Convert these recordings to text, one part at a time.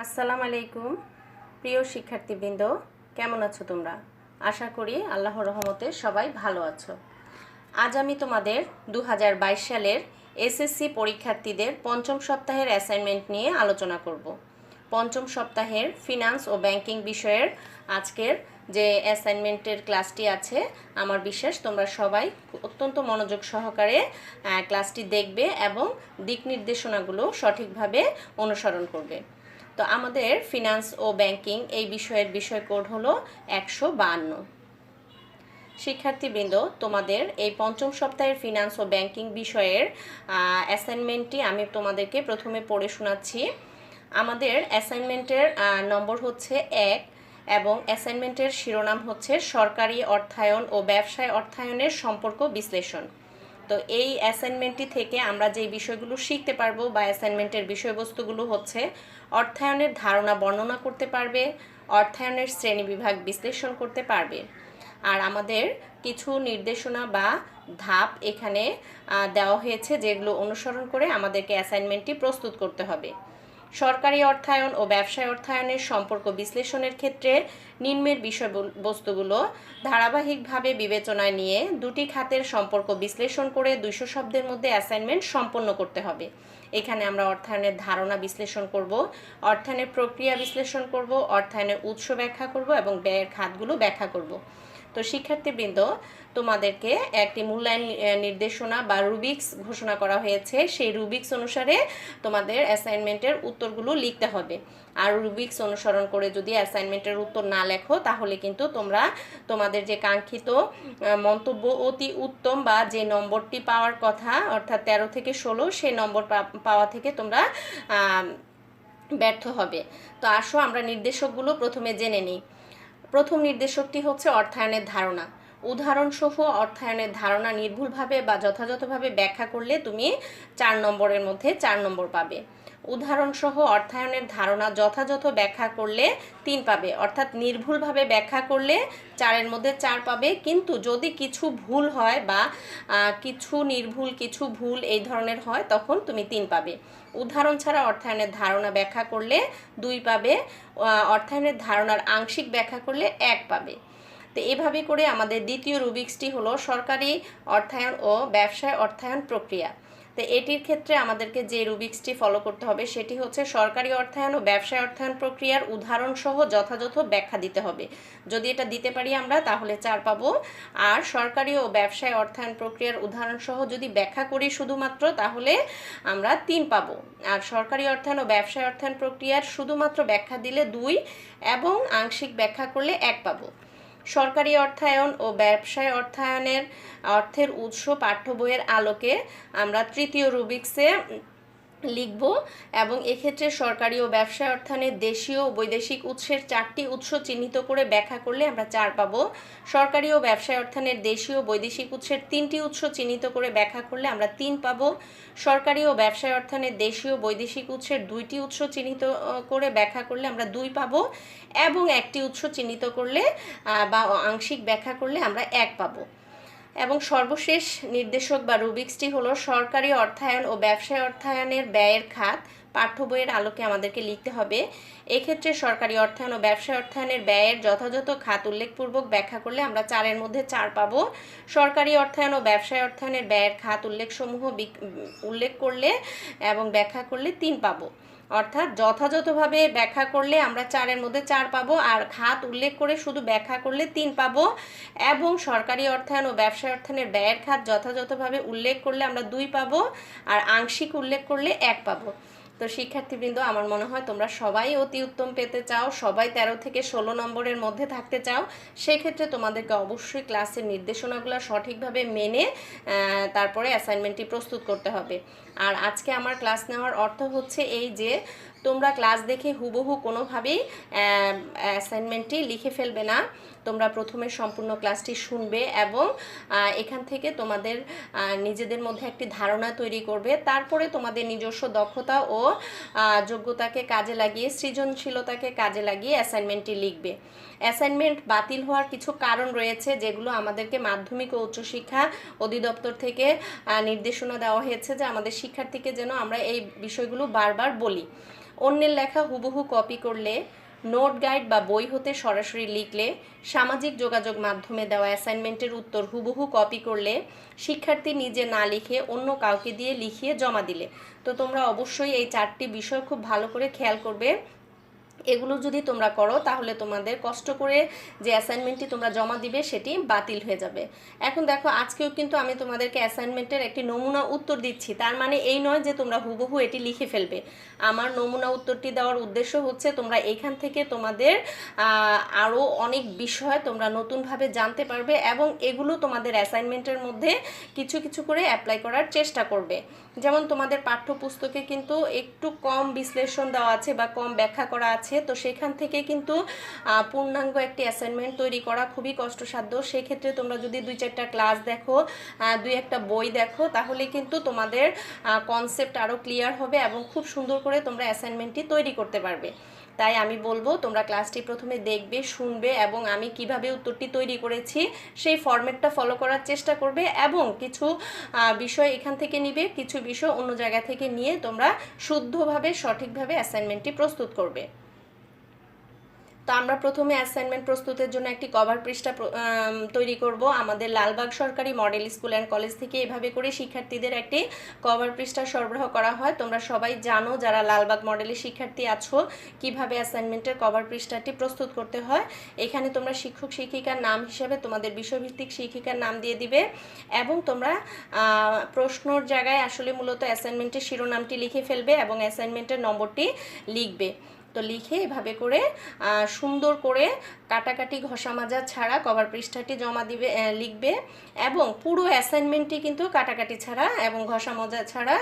আসসালামু আলাইকুম প্রিয় শিক্ষার্থীবৃন্দ, কেমন আছো তোমরা? আশা করি আল্লাহর রহমতে সবাই ভালো আছো। আজ আমি তোমাদের 2022 সালের এসএসসি পরীক্ষার্থীদের পঞ্চম সপ্তাহের অ্যাসাইনমেন্ট নিয়ে আলোচনা করব। পঞ্চম সপ্তাহের ফিনান্স ও ব্যাংকিং বিষয়ের আজকের যে অ্যাসাইনমেন্টের ক্লাসটি আছে, আমার বিশ্বাস তোমরা সবাই অত্যন্ত মনোযোগ সহকারে ক্লাসটি দেখবে এবং দিক নির্দেশনাগুলো সঠিকভাবে অনুসরণ করবে। তো আমাদের ফিনান্স ও ব্যাংকিং এই বিষয়ের বিষয় কোড হলো 152। শিক্ষার্থীবৃন্দ, তোমাদের এই পঞ্চম সপ্তাহের ফিনান্স ও ব্যাংকিং বিষয়ের অ্যাসাইনমেন্টটি আমি তোমাদেরকে প্রথমে পড়ে শোনাচ্ছি। আমাদের অ্যাসাইনমেন্টের নম্বর হচ্ছে 1 এবং অ্যাসাইনমেন্টের শিরোনাম হচ্ছে সরকারি অর্থায়ন ও ব্যবসায় অর্থায়নের সম্পর্ক বিশ্লেষণ। তো এই অ্যাসাইনমেন্টটি থেকে আমরা যে বিষয়গুলো শিখতে পারবো বা অ্যাসাইনমেন্টের বিষয়বস্তুগুলো হচ্ছে অর্থায়নের ধারণা বর্ণনা করতে পারবে, অর্থায়নের শ্রেণীবিভাগ বিশ্লেষণ করতে পারবে। আর আমাদের কিছু নির্দেশনা বা ধাপ এখানে দেওয়া হয়েছে, যেগুলো অনুসরণ করে আমাদেরকে অ্যাসাইনমেন্টটি প্রস্তুত করতে হবে। সরকারি অর্থায়ন ও ব্যবসায় অর্থায়নের সম্পর্ক বিশ্লেষণের ক্ষেত্রে নিম্নের বিষয়বস্তুগুলো ধারাবাহিকভাবে বিবেচনায় নিয়ে দুটি খাতের সম্পর্ক বিশ্লেষণ করে 200 শব্দের মধ্যে অ্যাসাইনমেন্ট সম্পন্ন করতে হবে। এখানে আমরা অর্থায়নের ধারণা বিশ্লেষণ করব, অর্থায়নের প্রক্রিয়া বিশ্লেষণ করব, অর্থায়নের উৎস ব্যাখ্যা করব এবং ব্যয়ের খাতগুলো ব্যাখ্যা করব। তো শিক্ষার্থীবৃন্দ, তোমাদেরকে একটি মূল্যায়ন নির্দেশনা বা রুবিক্স ঘোষণা করা হয়েছে। সেই রুবিক্স অনুসারে তোমাদের অ্যাসাইনমেন্টের উত্তরগুলো লিখতে হবে। আর রুবিক্স অনুসরণ করে যদি অ্যাসাইনমেন্টের উত্তর না লেখো, তাহলে কিন্তু তোমরা তোমাদের যে কাঙ্ক্ষিত মন্তব্য অতি উত্তম বা যে নম্বরটি পাওয়ার কথা, অর্থাৎ 13 থেকে 16, সেই নম্বর পাওয়া থেকে তোমরা ব্যর্থ হবে। তো আসো আমরা নির্দেশকগুলো প্রথমে জেনে নিই। প্রথম নির্দেশকটি হচ্ছে অর্থায়নের ধারণা। উদাহরণসহ অর্থায়নের ধারণা নির্ভুলভাবে বা যথাযথভাবে ব্যাখ্যা করলে তুমি 4 নম্বরের মধ্যে 4 নম্বর পাবে। উদাহরণসহ অর্থায়নের ধারণা যথাযথ ব্যাখ্যা করলে 3 পাবে, অর্থাৎ নির্ভুলভাবে ব্যাখ্যা করলে 4-এর মধ্যে 4 পাবে। কিন্তু যদি কিছু ভুল হয় বা কিছু নির্ভুল কিছু ভুল এই ধরনের হয়, তখন তুমি 3 পাবে। উদাহরণ ছাড়া অর্থায়নের ধারণা ব্যাখ্যা করলে 2 পাবে, অর্থায়নের ধারণার আংশিক ব্যাখ্যা করলে 1 পাবে। তো এভাবে করে আমাদের দ্বিতীয় রুবিক্সটি হলো সরকারি অর্থায়ন ও ব্যবসায় অর্থায়ন প্রক্রিয়া। তো এটির ক্ষেত্রে আমাদেরকে যে রুবিক্সটি ফলো করতে হবে সেটি হচ্ছে সরকারি অর্থায়ন ও ব্যবসায় অর্থায়ন প্রক্রিয়ার উদাহরণসহ যথাযথ ব্যাখ্যা দিতে হবে। যদি এটা দিতে পারি আমরা, তাহলে 4 পাবো। আর সরকারি ও ব্যবসায় অর্থায়ন প্রক্রিয়ার উদাহরণসহ যদি ব্যাখ্যা করি শুধুমাত্র, তাহলে আমরা 3 পাবো। আর সরকারি অর্থায়ন ও ব্যবসায় অর্থায়ন প্রক্রিয়ার শুধুমাত্র ব্যাখ্যা দিলে 2 এবং আংশিক ব্যাখ্যা করলে 1 পাবো। সরকারি অর্থায়ন ও ব্যবসায় অর্থায়নের অর্থের উৎস পাঠ্য বইয়ের আলোকে আমরা তৃতীয় রুবিক্সে লিখব এবং এক্ষেত্রে সরকারি ও ব্যবসায় অর্থায়নের দেশীয় ও বৈদেশিক উৎসের 4টি উৎস চিহ্নিত করে ব্যাখ্যা করলে আমরা 4 পাবো। সরকারি ও ব্যবসায় অর্থায়নের দেশীয় ও বৈদেশিক উৎসের 3টি উৎস চিহ্নিত করে ব্যাখ্যা করলে আমরা 3 পাবো। সরকারি ও ব্যবসায় অর্থায়নের দেশীয় বৈদেশিক উৎসের 2টি উৎস চিহ্নিত করে ব্যাখ্যা করলে আমরা 2 পাবো এবং একটি উৎস চিহ্নিত করলে বা আংশিক ব্যাখ্যা করলে আমরা 1 পাবো। এবং সর্বশেষ নির্দেশক বা রুবিক্সটি হলো সরকারি অর্থায়ন ও ব্যবসায় অর্থায়নের ব্যয়ের খাত পাঠ্য বইয়ের আলোকে আমাদেরকে লিখতে হবে। এক্ষেত্রে সরকারি অর্থায়ন ও ব্যবসায় অর্থায়নের ব্যয়ের যথাযথ খাত উল্লেখপূর্বক ব্যাখ্যা করলে আমরা 4-এর মধ্যে 4 পাবো। সরকারি অর্থায়ন ও ব্যবসায় অর্থায়নের ব্যয়ের খাত উল্লেখসমূহ উল্লেখ করলে এবং ব্যাখ্যা করলে 3 পাবো। অর্থাৎ যথাযথভাবে ব্যাখ্যা করলে আমরা 4-এর মধ্যে 4 পাবো, আর খাত উল্লেখ করে শুধু ব্যাখ্যা করলে 3 পাবো। এবং সরকারি অর্থায়ন ও ব্যবসায় অর্থায়নের ব্যয়ের খাত যথাযথভাবে উল্লেখ করলে আমরা 2 পাবো, আর আংশিক উল্লেখ করলে 1 পাবো। তো শিক্ষার্থীবৃন্দ, আমার মনে হয় তোমরা সবাই অতি উত্তম পেতে চাও, সবাই 13 থেকে 16 নম্বরের মধ্যে থাকতে চাও। সেক্ষেত্রে তোমাদেরকে অবশ্যই ক্লাসের নির্দেশনাগুলো সঠিকভাবে মেনে তারপরে অ্যাসাইনমেন্টটি প্রস্তুত করতে হবে। আর আজকে আমার ক্লাস নেওয়ার অর্থ হচ্ছে এই যে তোমরা ক্লাস দেখে হুবহু কোনোভাবেই অ্যাসাইনমেন্টটি লিখে ফেলবে না। তোমরা প্রথমে সম্পূর্ণ ক্লাসটি শুনবে এবং এখান থেকে তোমাদের নিজেদের মধ্যে একটি ধারণা তৈরি করবে। তারপরে তোমাদের নিজস্ব দক্ষতা ও যোগ্যতাকে কাজে লাগিয়ে, সৃজনশীলতাকে কাজে লাগিয়ে অ্যাসাইনমেন্টটি লিখবে। অ্যাসাইনমেন্ট বাতিল হওয়ার কিছু কারণ রয়েছে, যেগুলো আমাদেরকে মাধ্যমিক ও উচ্চশিক্ষা অধিদপ্তর থেকে নির্দেশনা দেওয়া হয়েছে যে আমাদের শিক্ষার্থীকে যেন আমরা এই বিষয়গুলো বারবার বলি। অন্যের লেখা হুবহু কপি করলে, নোট গাইড বা বই হতে সরাসরি লিখলে, সামাজিক যোগাযোগ মাধ্যমে দেওয়া অ্যাসাইনমেন্টের উত্তর হুবহু কপি করলে, শিক্ষার্থী নিজে না লিখে অন্য কাউকে দিয়ে লিখিয়ে জমা দিলে। তো তোমরা অবশ্যই এই 4টি বিষয় খুব ভালো করে খেয়াল করবে। এগুলো যদি তোমরা করো তাহলে তোমাদের কষ্ট করে যে অ্যাসাইনমেন্টটি তোমরা জমা দিবে সেটি বাতিল হয়ে যাবে। এখন দেখো, আজকেও কিন্তু আমি তোমাদেরকে অ্যাসাইনমেন্টের একটি নমুনা উত্তর দিচ্ছি, তার মানে এই নয় যে তোমরা হুবহু এটি লিখে ফেলবে। আমার নমুনা উত্তরটি দেওয়ার উদ্দেশ্য হচ্ছে তোমরা এইখান থেকে তোমাদের আরও অনেক বিষয় তোমরা নতুনভাবে জানতে পারবে এবং এগুলো তোমাদের অ্যাসাইনমেন্টের মধ্যে কিছু কিছু করে অ্যাপ্লাই করার চেষ্টা করবে। যেমন তোমাদের পাঠ্যপুস্তকে কিন্তু একটু কম বিশ্লেষণ দেওয়া আছে বা কম ব্যাখ্যা করা আছে, তো সেখান থেকে কিন্তু পূর্ণাঙ্গ একটি অ্যাসাইনমেন্ট তৈরি করা খুবই কষ্টসাধ্য। সেক্ষেত্রে তোমরা যদি 2-4টা ক্লাস দেখো, 2-একটা বই দেখো, তাহলে কিন্তু তোমাদের কনসেপ্ট আরও ক্লিয়ার হবে এবং খুব সুন্দর করে তোমরা অ্যাসাইনমেন্টটি তৈরি করতে পারবে। তাই আমি বলবো তোমরা ক্লাসটি প্রথমে দেখবে, শুনবে এবং আমি কিভাবে উত্তরটি তৈরি করেছি সেই ফরম্যাটটা ফলো করার চেষ্টা করবে এবং কিছু বিষয় এখান থেকে নিবে, কিছু বিষয় অন্য জায়গা থেকে নিয়ে তোমরা শুদ্ধভাবে সঠিকভাবে অ্যাসাইনমেন্টটি প্রস্তুত করবে। তো আমরা প্রথমে অ্যাসাইনমেন্ট প্রস্তুতের জন্য একটি কভার পৃষ্ঠা তৈরি করব। আমাদের লালবাগ সরকারি মডেল স্কুল অ্যান্ড কলেজ থেকে এভাবে করে শিক্ষার্থীদের একটি কভার পৃষ্ঠা সরবরাহ করা হয়। তোমরা সবাই জানো যারা লালবাগ মডেলের শিক্ষার্থী আছো কিভাবে অ্যাসাইনমেন্টের কভার পৃষ্ঠাটি প্রস্তুত করতে হয়। এখানে তোমরা শিক্ষক শিক্ষিকার নাম হিসেবে তোমাদের বিষয়ভিত্তিক শিক্ষিকার নাম দিয়ে দিবে এবং তোমরা প্রশ্নর জায়গায় আসলে মূলত অ্যাসাইনমেন্টের শিরোনামটি লিখে ফেলবে এবং অ্যাসাইনমেন্টের নম্বরটি লিখবে। তো লিখে এভাবে করে সুন্দর করে কাটাকাটি ঘষা মাজা ছাড়া কভার পৃষ্ঠাটি জমা দিবে, লিখবে এবং পুরো অ্যাসাইনমেন্টটি কিন্তু কাটাকাটি ছাড়া এবং ঘষা মাজা ছাড়া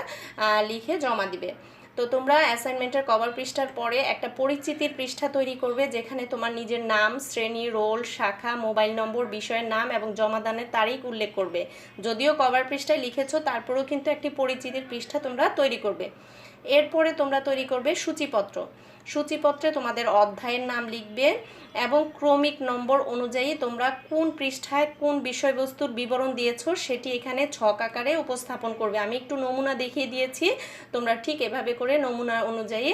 লিখে জমা দিবে। তো তোমরা অ্যাসাইনমেন্টের কভার পৃষ্ঠার পরে একটা পরিচিতির পৃষ্ঠা তৈরি করবে, যেখানে তোমার নিজের নাম, শ্রেণী, রোল, শাখা, মোবাইল নম্বর, বিষয়ের নাম এবং জমাদানের তারিখ উল্লেখ করবে। যদিও কভার পৃষ্ঠায় লিখেছো তারপরেও কিন্তু একটি পরিচিতির পৃষ্ঠা তোমরা তৈরি করবে। এরপরে তোমরা তৈরি করবে সূচিপত্র। সূচিপত্রে তোমাদের অধ্যায়ের নাম লিখবে এবং ক্রমিক নম্বর অনুযায়ী তোমরা কোন পৃষ্ঠায় কোন বিষয়বস্তুর বিবরণ দিয়েছো সেটি এখানে ছক আকারে উপস্থাপন করবে। আমি একটু নমুনা দেখিয়ে দিয়েছি, তোমরা ঠিক এভাবে করে নমুনা অনুযায়ী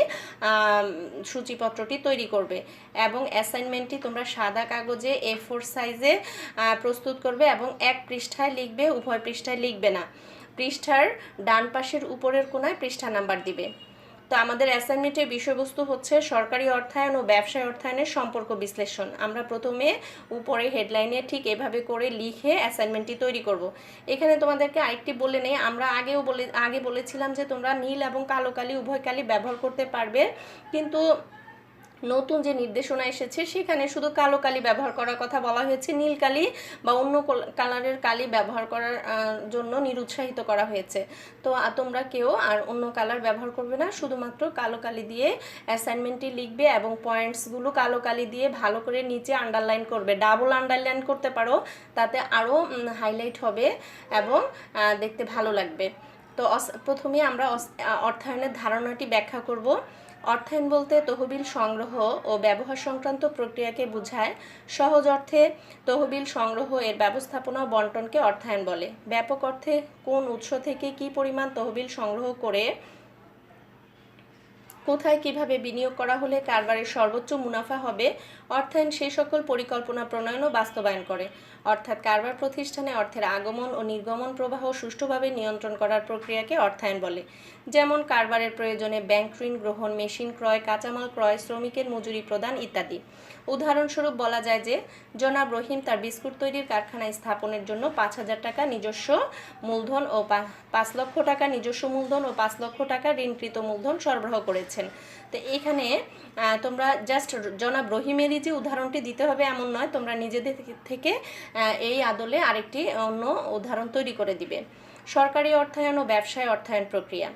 সূচিপত্রটি তৈরি করবে এবং অ্যাসাইনমেন্টটি তোমরা সাদা কাগজে A4 সাইজে প্রস্তুত করবে এবং এক পৃষ্ঠায় লিখবে, উভয় পৃষ্ঠায় লিখবে না। পৃষ্ঠার ডান পাশের উপরের কোণায় পৃষ্ঠা নাম্বার দিবে। তো আমাদের অ্যাসাইনমেন্টের বিষয়বস্তু হচ্ছে সরকারি অর্থায়ন ও ব্যবসায় অর্থায়নের সম্পর্ক বিশ্লেষণ। আমরা প্রথমে উপরে হেডলাইনে ঠিক এভাবে করে লিখে অ্যাসাইনমেন্টটি তৈরি করব। এখানে তোমাদেরকে আরেকটি বলে নেই, আমরা আগে বলেছিলাম যে তোমরা নীল এবং কালো কালি উভয় কালি ব্যবহার করতে পারবে, কিন্তু নতুন যে নির্দেশনা এসেছে সেখানে শুধু কালো কালি ব্যবহার করার কথা বলা হয়েছে, নীল কালি বা অন্য কালারের কালি ব্যবহার করার জন্য নিরুৎসাহিত করা হয়েছে। তো তোমরা কেউ আর অন্য কালার ব্যবহার করবে না, শুধুমাত্র কালো কালি দিয়ে অ্যাসাইনমেন্টটি লিখবে এবং পয়েন্টসগুলো কালো কালি দিয়ে ভালো করে নিচে আন্ডারলাইন করবে। ডাবল আন্ডারলাইন করতে পারো, তাতে আরও হাইলাইট হবে এবং দেখতে ভালো লাগবে। তো প্রথমে আমরা অর্থায়নের ধারণাটি ব্যাখ্যা করব। অর্থায়ন বলতে তহবিল সংগ্রহ ও ব্যবহার সংক্রান্ত প্রক্রিয়াকে বোঝায়। সহজ অর্থে তহবিল সংগ্রহ, এর ব্যবস্থাপনা ও বন্টনকে অর্থায়ন বলে। ব্যাপক অর্থে কোন উৎস থেকে কী পরিমাণ তহবিল সংগ্রহ করে কোথায় কিভাবে বিনিয়োগ করা হলে কারবারের সর্বোচ্চ মুনাফা হবে, অর্থায়ন সেই সকল পরিকল্পনা প্রণয়ন ও বাস্তবায়ন করে। অর্থাৎ কারবার প্রতিষ্ঠানে অর্থের আগমন ও নির্গমন প্রবাহ সুষ্ঠুভাবে নিয়ন্ত্রণ করার প্রক্রিয়াকে অর্থায়ন বলে। যেমন কারবারের প্রয়োজনে ব্যাংক ঋণ গ্রহণ, মেশিন ক্রয়, কাঁচামাল ক্রয়, শ্রমিকের মজুরি প্রদান ইত্যাদি। উদাহরণস্বরূপ বলা যায় যে জনাব রহিম তার বিস্কুট তৈরির কারখানায় স্থাপনের জন্য 5,000 টাকা নিজস্ব মূলধন ও 5 লক্ষ টাকা নিজস্ব মূলধন ও 5 লক্ষ টাকা ঋণকৃত মূলধন সরবরাহ করেছেন। তো এখানে তোমরা জাস্ট জনাব রহিমেরই যে উদাহরণটি দিতে হবে এমন নয়, তোমরা নিজেদের থেকে এই আদলে আরেকটি অন্য উদাহরণ তৈরি করে দিবে। সরকারি অর্থায়ন ও ব্যবসায় অর্থায়ন প্রক্রিয়া।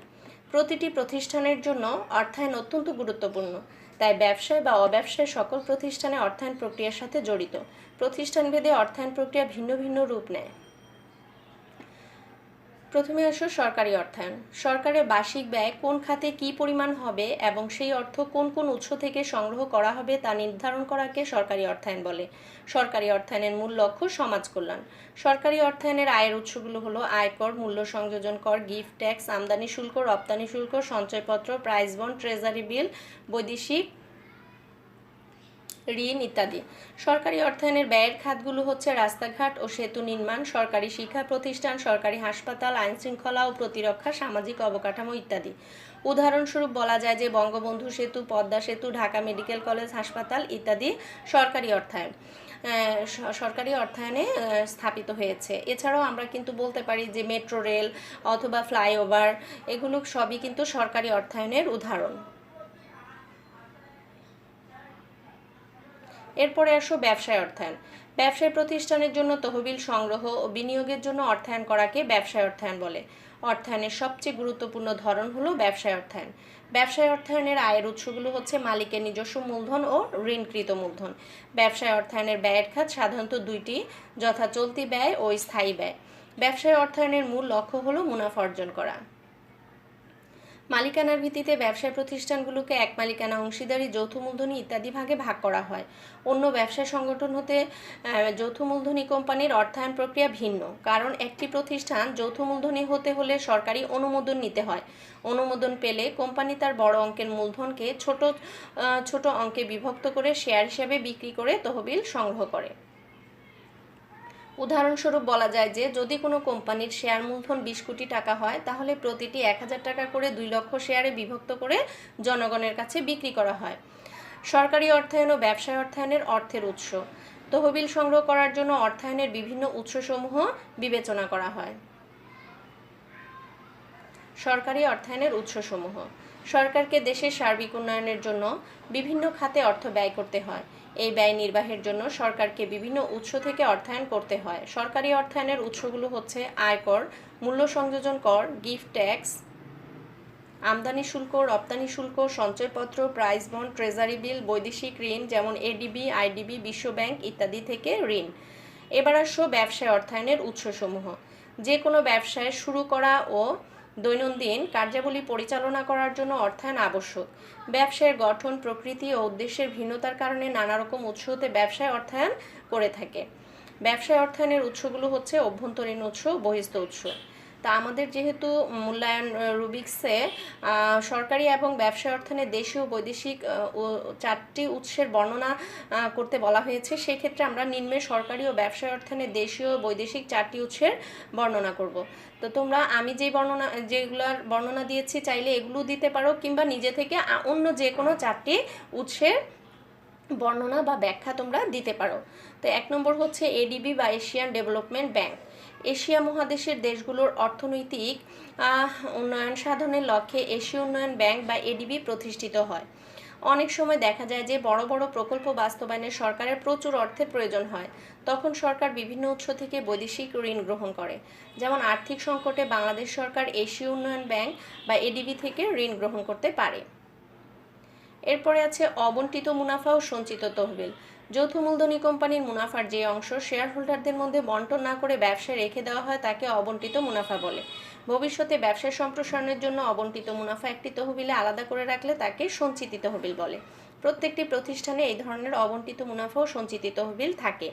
প্রতিটি প্রতিষ্ঠানের জন্য অর্থায়ন অত্যন্ত গুরুত্বপূর্ণ, তাই ব্যবসায় বা অব্যবসায় সকল প্রতিষ্ঠানে অর্থায়ন প্রক্রিয়ার সাথে জড়িত। প্রতিষ্ঠানভেদে অর্থায়ন প্রক্রিয়া ভিন্ন ভিন্ন রূপ নেয়। প্রথমে আসো সরকারি অর্থায়ন। সরকারের বার্ষিক ব্যয় কোন খাতে কী পরিমাণ হবে এবং সেই অর্থ কোন কোন উৎস থেকে সংগ্রহ করা হবে তা নির্ধারণ করাকে সরকারি অর্থায়ন বলে। সরকারি অর্থায়নের মূল লক্ষ্য সমাজ কল্যাণ। সরকারি অর্থায়নের আয়ের উৎসগুলো হলো আয়কর, মূল্য সংযোজন কর, গিফট ট্যাক্স, আমদানি শুল্ক, রপ্তানি শুল্ক, সঞ্চয়পত্র, প্রাইজ বন্ড, ট্রেজারি বিল, বৈদেশিক ঋণ ইত্যাদি। সরকারি অর্থায়নের ব্যয়ের খাতগুলো হচ্ছে রাস্তাঘাট ও সেতু নির্মাণ, সরকারি শিক্ষা প্রতিষ্ঠান, সরকারি হাসপাতাল, আইন শৃঙ্খলা ও প্রতিরক্ষা, সামাজিক অবকাঠামো ইত্যাদি। উদাহরণস্বরূপ বলা যায় যে বঙ্গবন্ধু সেতু, পদ্মা সেতু, ঢাকা মেডিকেল কলেজ হাসপাতাল ইত্যাদি সরকারি অর্থায়ন সরকারি অর্থায়নে স্থাপিত হয়েছে। এছাড়াও আমরা কিন্তু বলতে পারি যে মেট্রো রেল অথবা ফ্লাইওভার, এগুলো সবই কিন্তু সরকারি অর্থায়নের উদাহরণ। এরপরে আসো ব্যবসায় অর্থায়ন। ব্যবসায় প্রতিষ্ঠানের জন্য তহবিল সংগ্রহ ও বিনিয়োগের জন্য অর্থায়ন করাকে ব্যবসায় অর্থায়ন বলে। অর্থায়নের সবচেয়ে গুরুত্বপূর্ণ ধরন হলো ব্যবসায় অর্থায়ন। ব্যবসায় অর্থায়নের আয়ের উৎসগুলো হচ্ছে মালিকের নিজস্ব মূলধন ও ঋণকৃত মূলধন। ব্যবসায় অর্থায়নের ব্যয়ের খাত সাধারণত দুইটি, যথা চলতি ব্যয় ও স্থায়ী ব্যয়। ব্যবসায় অর্থায়নের মূল লক্ষ্য হলো মুনাফা অর্জন করা। মালিকানার ভিত্তিতে ব্যবসায় প্রতিষ্ঠানগুলোকে এক মালিকানা, অংশীদারি, যৌথ মূলধনী ইত্যাদি ভাগে ভাগ করা হয়। অন্য ব্যবসা সংগঠন হতে যৌথ মূলধনী কোম্পানির অর্থায়ন প্রক্রিয়া ভিন্ন, কারণ একটি প্রতিষ্ঠান যৌথ মূলধনী হতে হলে সরকারি অনুমোদন নিতে হয়। অনুমোদন পেলে কোম্পানি তার বড় অঙ্কের মূলধনকে ছোট ছোট অঙ্কে বিভক্ত করে শেয়ার হিসেবে বিক্রি করে তহবিল সংগ্রহ করে। উদাহরণস্বরূপ বলা যায় যে যদি কোনো কোম্পানির শেয়ার মূলধন 20 কোটি টাকা হয়, তাহলে প্রতিটি 1000 টাকা করে 2 লক্ষ শেয়ারে বিভক্ত করে জনগণের কাছে বিক্রি করা হয়। সরকারি অর্থায়ন ও ব্যবসায় অর্থায়নের অর্থের উৎস। তহবিল সংগ্রহ করার জন্য অর্থায়নের বিভিন্ন উৎসসমূহ বিবেচনা করা হয়। সরকারি অর্থায়নের উৎসসমূহ। সরকারকে দেশের সার্বিক উন্নয়নের জন্য বিভিন্ন খাতে অর্থ ব্যয় করতে হয়। এই ব্যয় নির্বাহের জন্য সরকারকে বিভিন্ন উৎস থেকে অর্থায়ন করতে হয়। সরকারি অর্থায়নের উৎসগুলো হচ্ছে আয়কর, মূল্য সংযোজন কর, গিফট ট্যাক্স, আমদানি শুল্ক, রপ্তানি শুল্ক, সঞ্চয়পত্র, প্রাইজ বন্ড, ট্রেজারি বিল, বৈদেশিক ঋণ যেমন এডিবি, আইডিবি, বিশ্ব ব্যাংক ইত্যাদি থেকে ঋণ। এবার আসো ব্যবসায় অর্থায়নের উৎসসমূহ। যে কোনো ব্যবসায় শুরু করা ও দৈনন্দিন কার্যাবলী পরিচালনা করার জন্য অর্থায়ন আবশ্যক। ব্যবসায়ের গঠন, প্রকৃতি ও উদ্দেশ্যের ভিন্নতার কারণে নানা রকম উৎস হতে ব্যবসায় অর্থায়ন করে থাকে। ব্যবসায় অর্থায়নের উৎসগুলো হচ্ছে অভ্যন্তরীণ উৎস, বহিস্থ উৎস। তা আমাদের যেহেতু মূল্যায়ন রুবিক্সে সরকারি এবং ব্যবসায় অর্থায়নে দেশীয় বৈদেশিক ও 4টি উৎসের বর্ণনা করতে বলা হয়েছে, সেক্ষেত্রে আমরা নিম্নে সরকারি ও ব্যবসায় অর্থায়নে দেশীয় ও বৈদেশিক 4টি উৎসের বর্ণনা করব। তো তোমরা আমি যেগুলোর বর্ণনা দিয়েছি চাইলে এগুলো দিতে পারো, কিংবা নিজে থেকে অন্য যে কোনো 4টি উৎসের বর্ণনা বা ব্যাখ্যা তোমরা দিতে পারো। তো 1 নম্বর হচ্ছে এডিবি বা এশিয়ান ডেভেলপমেন্ট ব্যাংক। এশিয়া মহাদেশের দেশগুলোর অর্থনৈতিক উন্নয়ন সাধনের লক্ষ্যে এশীয় উন্নয়ন ব্যাংক বা এডিবি প্রতিষ্ঠিত হয়। অনেক সময় দেখা যায় যে বড় বড় প্রকল্প বাস্তবায়নে সরকারের প্রচুর অর্থের প্রয়োজন হয়। তখন সরকার বিভিন্ন উৎস থেকে বৈদেশিক ঋণ গ্রহণ করে। যেমন আর্থিক সংকটে বাংলাদেশ সরকার এশীয় উন্নয়ন ব্যাংক বা এডিবি থেকে ঋণ গ্রহণ করতে পারে। এরপরে আছে অবন্টিত মুনাফা ও সঞ্চিত তহবিল। যৌথ মূলধনী কোম্পানির মুনাফার যে অংশ শেয়ার হোল্ডারদের মধ্যে বন্টন না করে ব্যবসায় রেখে দেওয়া হয় তাকে অবন্টিত মুনাফা বলে। ভবিষ্যতে ব্যবসায় সম্প্রসারণের জন্য অবন্টিত মুনাফা একটি তহবিলে আলাদা করে রাখলে তাকে সঞ্চিত তহবিল বলে। প্রত্যেকটি প্রতিষ্ঠানে এই ধরনের অবন্টিত মুনাফা ও সঞ্চিত তহবিল থাকে।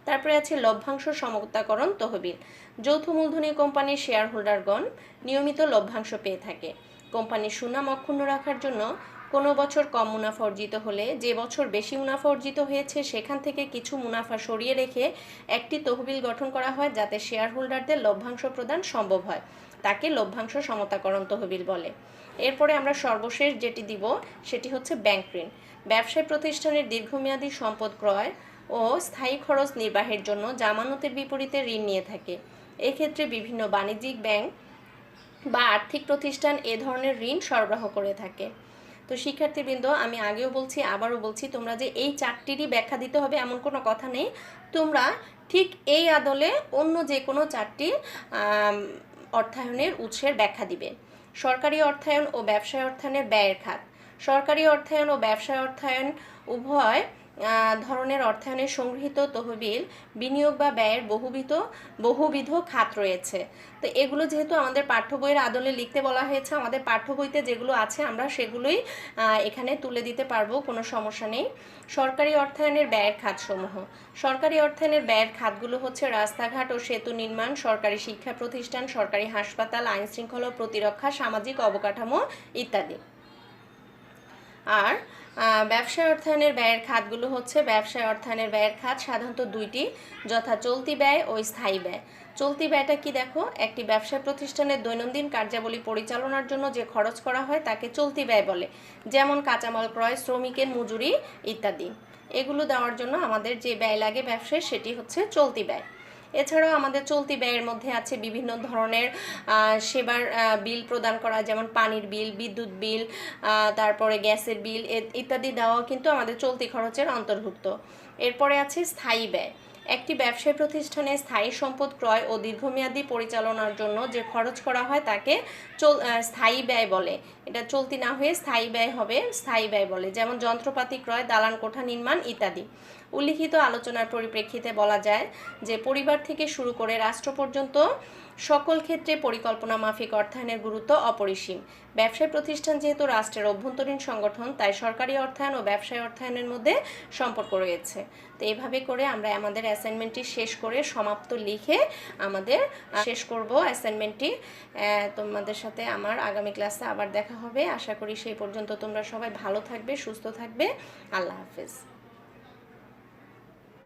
তারপরে আছে লভ্যাংশ সমতাকরণ তহবিল। যৌথ মূলধনী কোম্পানির শেয়ার হোল্ডারগণ নিয়মিত লভ্যাংশ পেয়ে থাকে। কোম্পানির সুনাম অক্ষুণ্ণ রাখার জন্য কোনো বছর কম মুনাফা অর্জিত হলে যে বছর বেশি মুনাফা অর্জিত হয়েছে সেখান থেকে কিছু মুনাফা সরিয়ে রেখে একটি তহবিল গঠন করা হয় যাতে শেয়ার হোল্ডারদের লভ্যাংশ প্রদান সম্ভব হয়, তাকে লভ্যাংশ সমতাকরণ তহবিল বলে। এরপরে আমরা সর্বশেষ যেটি দিব সেটি হচ্ছে ব্যাংক ঋণ। ব্যবসায় প্রতিষ্ঠানের দীর্ঘমেয়াদী সম্পদ ক্রয় ও স্থায়ী খরচ নির্বাহের জন্য জামানতের বিপরীতে ঋণ নিয়ে থাকে। এক্ষেত্রে বিভিন্ন বাণিজ্যিক ব্যাংক বা আর্থিক প্রতিষ্ঠান এ ধরনের ঋণ সরবরাহ করে থাকে। তো শিক্ষার্থীবৃন্দ, আমি আগেও বলছি আবারও বলছি, তোমরা যে এই 4টিরই ব্যাখ্যা দিতে হবে এমন কোনো কথা নেই। তোমরা ঠিক এই আদলে অন্য যে কোনো 4টি অর্থায়নের উৎসের ব্যাখ্যা দিবে। সরকারি অর্থায়ন ও ব্যবসায় অর্থায়নের ব্যয়ের খাত। সরকারি অর্থায়ন ও ব্যবসায় অর্থায়ন উভয় ধরনের অর্থায়নে সংগৃহীত তহবিল বিনিয়োগ বা ব্যয়ের বহুবিধ খাত রয়েছে। তো এগুলো যেহেতু আমাদের পাঠ্য বইয়ের আদলে লিখতে বলা হয়েছে, আমাদের পাঠ্য বইতে যেগুলো আছে আমরা সেগুলোই এখানে তুলে দিতে পারবো, কোনো সমস্যা নেই। সরকারি অর্থায়নের ব্যয়ের খাতসমূহ। সরকারি অর্থায়নের ব্যয়ের খাতগুলো হচ্ছে রাস্তাঘাট ও সেতু নির্মাণ, সরকারি শিক্ষা প্রতিষ্ঠান, সরকারি হাসপাতাল, আইন শৃঙ্খলা ও প্রতিরক্ষা, সামাজিক অবকাঠামো ইত্যাদি। আর ব্যবসায় অর্থায়নের ব্যয়ের খাতগুলো হচ্ছে, ব্যবসায় অর্থায়নের ব্যয়ের খাত সাধারণত দুইটি, যথা চলতি ব্যয় ও স্থায়ী ব্যয়। চলতি ব্যয়টা কি দেখো, একটি ব্যবসা প্রতিষ্ঠানের দৈনন্দিন কার্যাবলী পরিচালনার জন্য যে খরচ করা হয় তাকে চলতি ব্যয় বলে, যেমন কাঁচামাল ক্রয়, শ্রমিকের মজুরি ইত্যাদি। এগুলো দেওয়ার জন্য আমাদের যে ব্যয় লাগে ব্যবসায় সেটি হচ্ছে চলতি ব্যয়। এছাড়াও আমাদের চলতি ব্যয়ের মধ্যে আছে বিভিন্ন ধরনের সেবার বিল প্রদান করা, যেমন পানির বিল, বিদ্যুৎ বিল, তারপরে গ্যাসের বিল ইত্যাদি দেওয়াও কিন্তু আমাদের চলতি খরচের অন্তর্ভুক্ত। এরপরে আছে স্থায়ী ব্যয়। একটি ব্যবসায়ী প্রতিষ্ঠানে স্থায়ী সম্পদ ক্রয় ও দীর্ঘমেয়াদী পরিচালনার জন্য যে খরচ করা হয় তাকে স্থায়ী ব্যয় বলে। এটা চলতি না হয়ে স্থায়ী ব্যয় হবে, স্থায়ী ব্যয় বলে, যেমন যন্ত্রপাতি ক্রয়, দালান কোঠা নির্মাণ ইত্যাদি। উল্লিখিত আলোচনার পরিপ্রেক্ষিতে বলা যায় যে পরিবার থেকে শুরু করে রাষ্ট্র পর্যন্ত সকল ক্ষেত্রে পরিকল্পনা মাফিক অর্থায়নের গুরুত্ব অপরিসীম। ব্যবসায় প্রতিষ্ঠান যেহেতু রাষ্ট্রের অভ্যন্তরীণ সংগঠন, তাই সরকারি অর্থায়ন ও ব্যবসায় অর্থায়নের মধ্যে সম্পর্ক রয়েছে। তো এইভাবে করে আমরা আমাদের অ্যাসাইনমেন্টটি শেষ করে সমাপ্ত লিখে আমাদের শেষ করব অ্যাসাইনমেন্টটি। তোমাদের সাথে আমার আগামী ক্লাসে আবার দেখা হবে। আশা করি সেই পর্যন্ত তোমরা সবাই ভালো থাকবে, সুস্থ থাকবে। আল্লাহ হাফেজ।